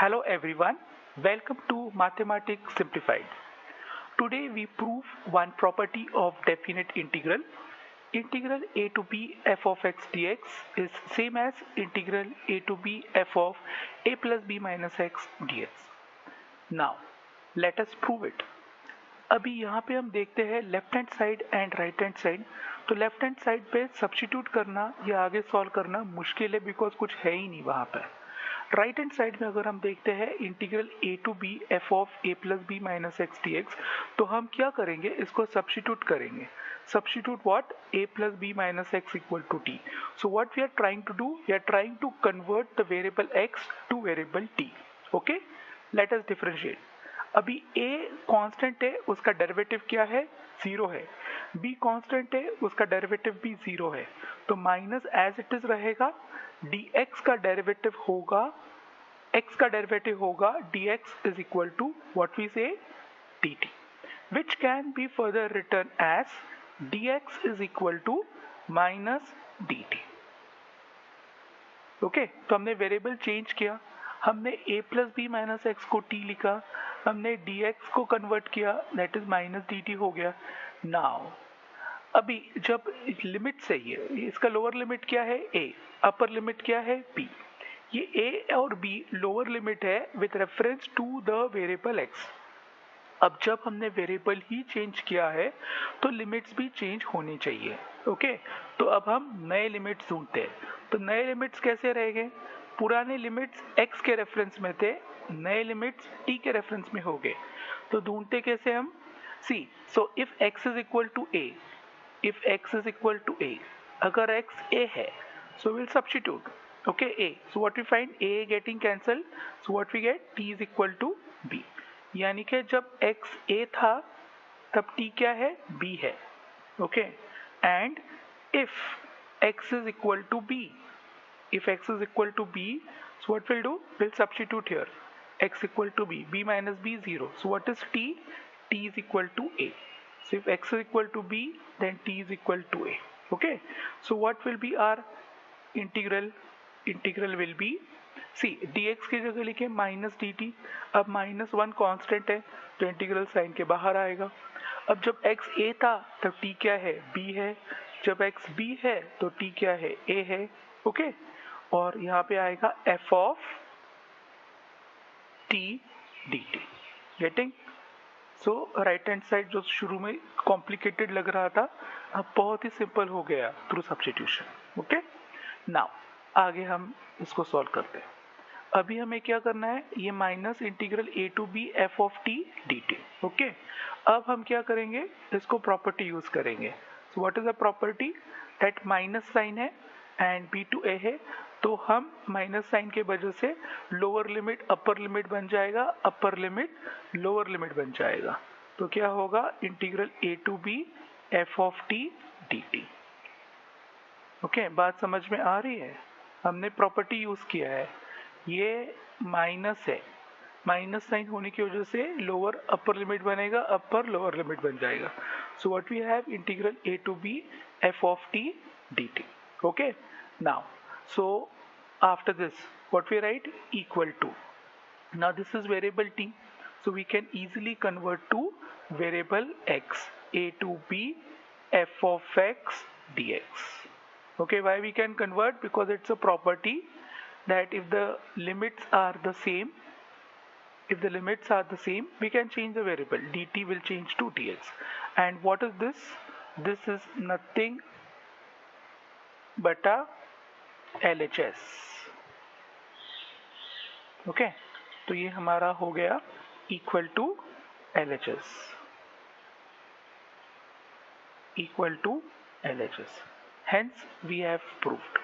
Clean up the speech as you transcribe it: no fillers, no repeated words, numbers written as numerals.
Hello everyone, welcome to Mathematics Simplified. Today we prove one property of definite integral. Integral a to b f of x dx is same as integral a to b f of a plus b minus x dx. Now, let us prove it. अभी यहाँ पे हम देखते हैं left hand side and right hand side. तो left hand side पे substitute करना या आगे सॉल्व करना मुश्किल है बिकॉज कुछ है ही नहीं वहाँ पे. राइट हैंड साइड में अगर हम देखते हैं integral a to b f of a plus b minus x d x, तो हम क्या करेंगे, इसको सब्स्टिट्यूट करेंगे. Substitute what, a plus b minus x equal to t. So what we are trying to do, we are trying to convert the variable x to variable t. Okay, let us differentiate. अभी a constant है, उसका derivative क्या है, zero है. b constant है, उसका derivative भी zero है. तो माइनस एज इट इज रहेगा. dx का डेरिवेटिव होगा, x का डेरिवेटिव होगा dx is equal to what we say dt, which can be further written as dx is equal to minus dt. Okay, तो हमने वेरिएबल चेंज किया. हमने a plus b minus x को t लिखा, हमने dx को convert किया, that is minus dt हो गया. नाउ अभी जब लिमिट से ये इसका लोअर लिमिट क्या है a, अपर लिमिट क्या है b. ये a और b लोअर लिमिट है with reference to the variable x. अब जब हमने वेरिएबल ही चेंज किया है तो लिमिट्स भी चेंज होनी चाहिए. ओके, तो अब हम नए लिमिट्स ढूंढते हैं. तो नए लिमिट्स कैसे रहेंगे, पुराने लिमिट्स x के रेफरेंस में थे, नए लिमिट्स t के रेफरेंस में हो गए. तो ढूंढते कैसे हम, see, so if x is equal to a, if x is equal to a, अगर x a है, so we'll substitute. Okay, a, so what we find, a getting cancelled, so what we get, t is equal to b. यानी कि जब x a था तब t क्या है, b है. Okay, and if x is equal to b, if x is equal to b, so what we'll do, we'll substitute here, x equal to b, b minus b 0, so what is t, t is equal to a. So if x is equal to b, then t is equal to a. Okay, so what will be our integral, integral will be, see, dx की जगह लिखे minus dt. अब minus one constant है तो integral sign के बाहर आएगा. अब जब x a था तब t क्या है, b है. जब x b है तो t क्या है, a है. ओके, और यहाँ पे आएगा f of t dt. Getting? So right hand side जो शुरू में कॉम्प्लिकेटेड लग रहा था, अब बहुत ही सिंपल हो गया थ्रू सब्स्टिट्यूशन. ओके, नाउ आगे हम इसको सॉल्व करते हैं. अभी हमें क्या करना है, ये minus integral a to b f of t dt. Okay, अब हम क्या करेंगे, इसको प्रॉपर्टी यूज करेंगे. So what is the property, that minus sign है एंड b टू a है, तो हम माइनस साइन के वजह से लोअर लिमिट अपर लिमिट बन जाएगा, अपर लिमिट लोअर लिमिट बन जाएगा. तो क्या होगा, integral a to b f of t dt. Okay, बात समझ में आ रही है, हमने प्रॉपर्टी यूज किया है. ये माइनस है, माइनस साइन होने की वजह से लोअर अपर लिमिट बनेगा, अपर लोअर लिमिट बन जाएगा. So what we have, integral a to b f of t dt. Okay, now so after this what we write, equal to, now this is variable t, so we can easily convert to variable x, a to b f of x dx. Okay, why we can convert, because it's a property that if the limits are the same, if the limits are the same, we can change the variable, dt will change to dx. And what is this, this is nothing but a LHS. Okay, तो ये हमारा हो गया equal to LHS, equal to LHS. Hence we have proved.